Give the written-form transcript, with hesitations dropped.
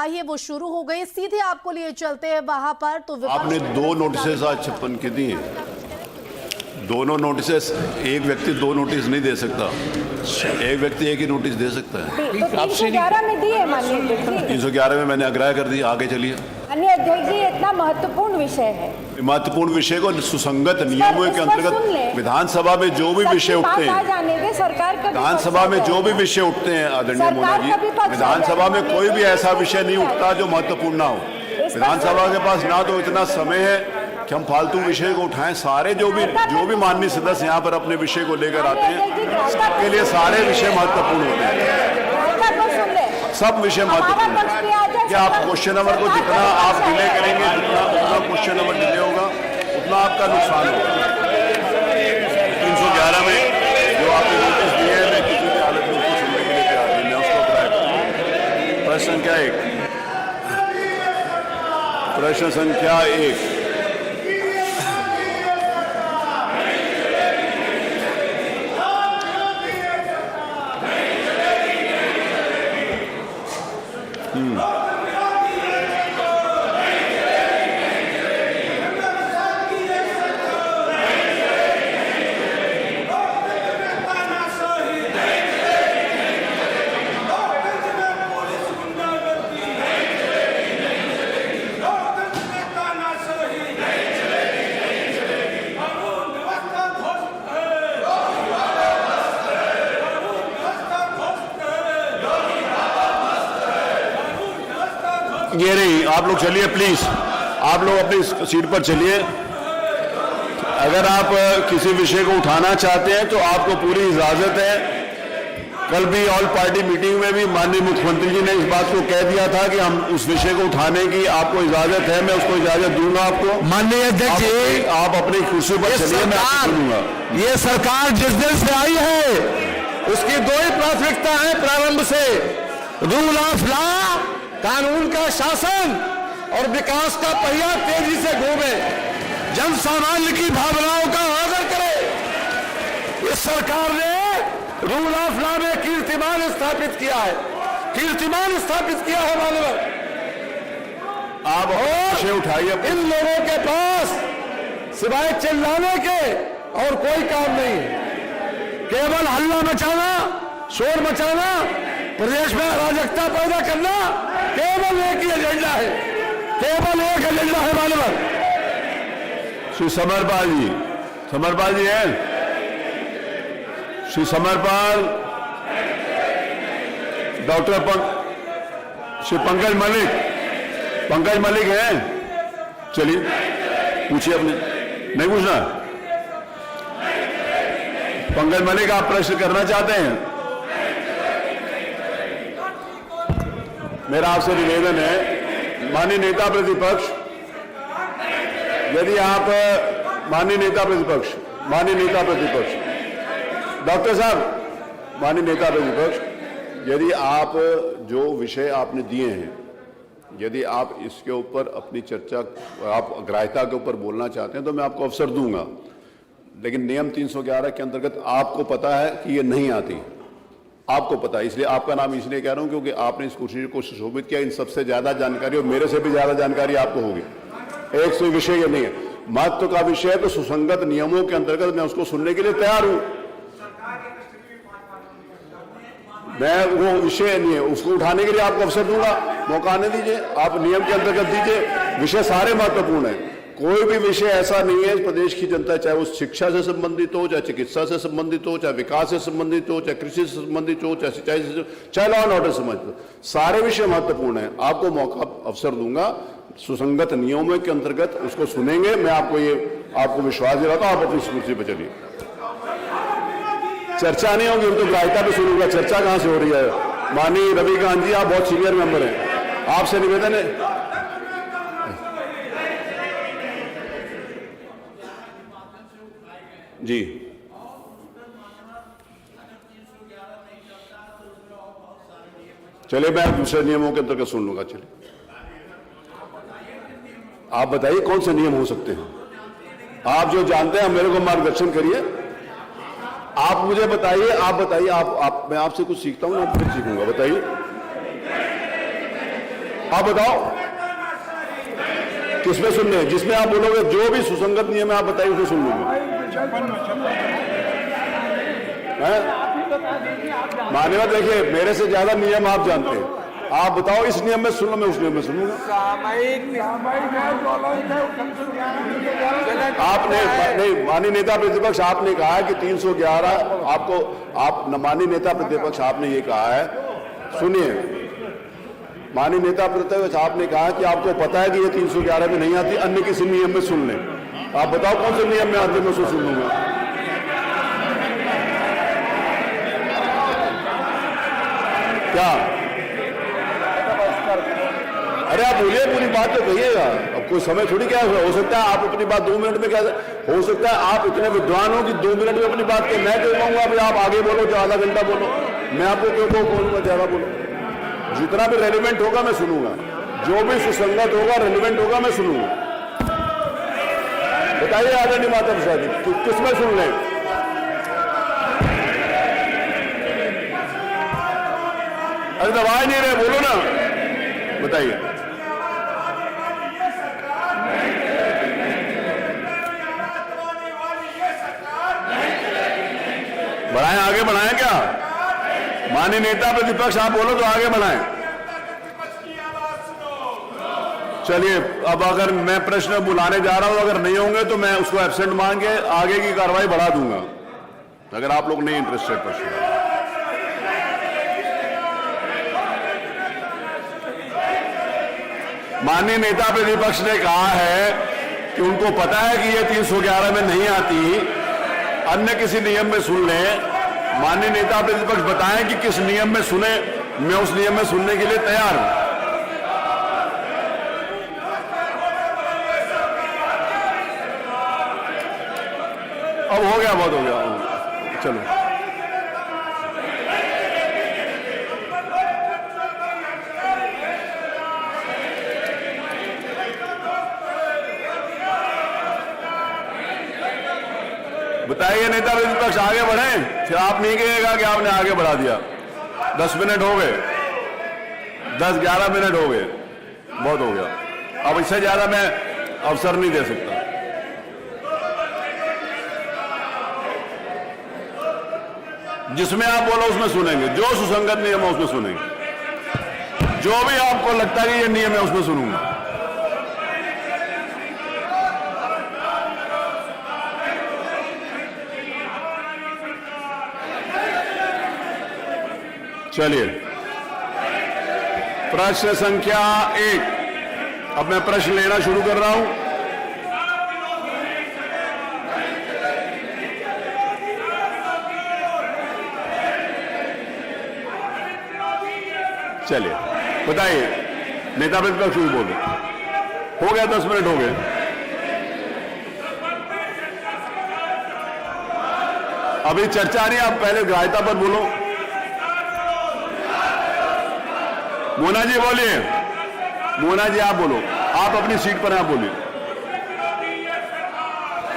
सुनवाई है वो शुरू हो गई। सीधे आपको लिए चलते हैं वहां पर। तो आपने 2 नोटिस आज छप्पन के दिए। दोनों नोटिस, एक व्यक्ति 2 नोटिस नहीं दे सकता, एक व्यक्ति एक ही नोटिस दे सकता है। तो 311 में दिए माननीय अध्यक्ष जी। 311 में मैंने आग्रह कर दिया। आगे चलिए। माननीय अध्यक्ष जी, इतना महत्वपूर्ण विषय है, महत्वपूर्ण विषय को सुसंगत नियमों के अंतर्गत विधानसभा में जो भी विषय उठते हैं, विधानसभा में जो भी विषय उठते हैं आदरणीय मोना जी, विधानसभा में कोई भी ऐसा विषय नहीं उठता जो महत्वपूर्ण ना हो। विधानसभा के पास ना तो इतना समय है कि हम फालतू विषय को उठाएं। सारे जो भी माननीय सदस्य यहाँ पर अपने विषय को लेकर आते हैं, सबके लिए सारे विषय महत्वपूर्ण होते हैं। सब विषय महत्वपूर्ण है। क्या आप क्वेश्चन नंबर को जितना आप डिले करेंगे, उतना क्वेश्चन नंबर डिले होगा, उतना आपका नुकसान होगा। 311 में जो आपने नोटिस दिए हैं, मैं किसी भी हालत में उसको सुनने के लिए तैयार नहीं। मैं उसको अप्लाई करूँगा। प्रश्न संख्या 1। प्रश्न संख्या 1। ये नहीं, आप लोग चलिए प्लीज, आप लोग अपनी सीट पर चलिए। अगर आप किसी विषय को उठाना चाहते हैं तो आपको पूरी इजाजत है। कल भी ऑल पार्टी मीटिंग में भी माननीय मुख्यमंत्री जी ने इस बात को कह दिया था कि हम उस विषय को उठाने की आपको इजाजत है। मैं उसको इजाजत दूंगा आपको। माननीय अध्यक्ष जी, आप अपनी कुर्सी पर चलिए, मैं आपको सुनूंगा। ये सरकार जिस दिन से आई है उसकी 2 ही प्राथमिकता है प्रारंभ से, रूल ऑफ लॉ, कानून का शासन, और विकास का पहिया तेजी से घूमे, जन सामान्य की भावनाओं का आदर करे। इस सरकार ने रूल ऑफ लॉ में कीर्तिमान स्थापित किया है, कीर्तिमान स्थापित किया है मानव। आप और उठाइए। इन लोगों के पास सिवाय चिल्लाने के और कोई काम नहीं है। केवल हल्ला मचाना, शोर मचाना, प्रदेश में अराजकता पैदा करना, केवल एक ही एजेंडा है, केवल एक एजेंडा है मानव। श्री समरपाल जी, समरपाल जी हैं? श्री समरपाल, डॉक्टर श्री पंकज मलिक हैं? चलिए पूछिए। अपने नहीं पूछना? पंकज मलिक, आप प्रश्न करना चाहते हैं? मेरा आपसे निवेदन है, माननीय नेता प्रतिपक्ष, यदि आप माननीय नेता प्रतिपक्ष, डॉक्टर साहब, माननीय नेता प्रतिपक्ष, यदि आप जो विषय आपने दिए हैं, यदि आप इसके ऊपर अपनी चर्चा, आप ग्राह्यता के ऊपर बोलना चाहते हैं तो मैं आपको अवसर दूंगा, लेकिन नियम 311 के अंतर्गत आपको पता है कि ये नहीं आती, आपको पता है। इसलिए आपका नाम इसलिए कह रहा हूं क्योंकि आपने इस कुर्सी को सुशोभित किया। इन सबसे ज्यादा जानकारी और मेरे से भी ज्यादा जानकारी आपको होगी। एक से विषय ये नहीं है, महत्व का विषय है, तो सुसंगत नियमों के अंतर्गत मैं उसको सुनने के लिए तैयार हूं। मैं वो विषय नहीं है, उसको उठाने के लिए आपको अवसर दूंगा, मौका आने दीजिए, आप नियम के अंतर्गत दीजिए। विषय सारे महत्वपूर्ण है, कोई भी विषय ऐसा नहीं है प्रदेश की जनता, चाहे वो शिक्षा से संबंधित हो, चाहे चिकित्सा से संबंधित हो, चाहे विकास से संबंधित हो, चाहे कृषि से संबंधित हो, चाहे सिंचाई से, चाहे लॉ एंड ऑर्डर से संबंधित हो, सारे विषय महत्वपूर्ण है। आपको मौका अवसर दूंगा, सुसंगत नियमों के अंतर्गत उसको सुनेंगे। मैं आपको विश्वास दिलाता हूं। आप अपनी कुर्सी पर चलिए। चर्चा नहीं होगी तो ग्राह्यता पे सुनूंगा, चर्चा कहां से हो रही है? माननीय रविकांत जी, आप बहुत सीनियर मेंबर हैं, आपसे निवेदन है। जी चलिए, मैं दूसरे नियमों के अंतर्गत सुन लूंगा। चलिए आप बताइए कौन से नियम हो सकते हैं, आप जो जानते हैं मेरे को मार्गदर्शन करिए। आप मुझे बताइए, आप बताइए, मैं आपसे कुछ सीखता हूं, मैं फिर सीखूंगा। बताइए आप बताओ किसमें सुनने, जिसमें आप बोलोगे जो भी सुसंगत नियम है आप बताइए उसे सुन लूंगा। मान्यवर देखिए, मेरे से ज्यादा नियम आप जानते हैं, आप बताओ इस नियम में सुन लो, मैं उस नियम में सुनूंगा। आपने नहीं, माननीय नेता प्रतिपक्ष आपने कहा है कि 311 आपको, आप माननीय नेता प्रतिपक्ष आपने ये कहा है, सुनिए माननीय नेता प्रतिपक्ष आपने कहा कि आपको पता है कि ये 311 में नहीं आती, अन्य किसी नियम में सुन लें। आप बताओ कौन से नियम में आती है, मैं उसको सुन लूंगा। क्या? अरे आप बोलिए, पूरी बात तो कहिएगा, अब कोई समय थोड़ी क्या हो सकता है आप अपनी बात 2 मिनट में, क्या हो सकता है आप इतने विद्वान हो कि 2 मिनट में अपनी बात कहें। मैं क्यों कहूंगा अभी आप आगे बोलो, जो आधा घंटा बोलो, मैं आपको क्यों बोलूंगा ज्यादा बोलो। जितना भी रेलिवेंट होगा मैं सुनूंगा, जो भी सुसंगत होगा रेलिवेंट होगा मैं सुनूंगा। बताइए आदरणीय माता प्रसाद जी, किसमें सुन लें? अरे दबाए नहीं रहे, बोलो ना, बताइए। बढ़ाएं, आगे बढ़ाएं क्या? माननीय नेता प्रतिपक्ष आप बोलो तो आगे बढ़ाएं। चलिए, अब अगर मैं प्रश्न बुलाने जा रहा हूं, अगर नहीं होंगे तो मैं उसको एब्सेंट मान के आगे की कार्रवाई बढ़ा दूंगा, अगर आप लोग नहीं इंटरेस्टेड प्रश्न। माननीय नेता प्रतिपक्ष ने कहा है कि उनको पता है कि ये 311 में नहीं आती, अन्य किसी नियम में सुन लें। माननीय नेता प्रतिपक्ष बताएं कि किस नियम में सुने, मैं उस नियम में सुनने के लिए तैयार हूं। अब हो गया, बहुत हो गया, चलो। बताइए नेता प्रतिपक्ष, आगे बढ़े, फिर आप नहीं कहिएगा कि आपने आगे बढ़ा दिया। 10 मिनट हो गए, 10-11 मिनट हो गए, बहुत हो गया। अब इससे ज्यादा मैं अवसर नहीं दे सकता। जिसमें आप बोलो उसमें सुनेंगे, जो सुसंगत नियम है उसमें सुनेंगे, जो भी आपको लगता है कि ये नियम है उसमें सुनूंगा। चलिए, प्रश्न संख्या 1, अब मैं प्रश्न लेना शुरू कर रहा हूं। चलिए बताइए, नेता प्रतिपक्ष भी बोल रहे, हो गया 10 मिनट हो गए। अभी चर्चा नहीं, आप पहले ग्राह्यता पर बोलो। मोना जी बोलिए, मोना जी आप बोलो, आप अपनी सीट पर हैं, आप बोलिए।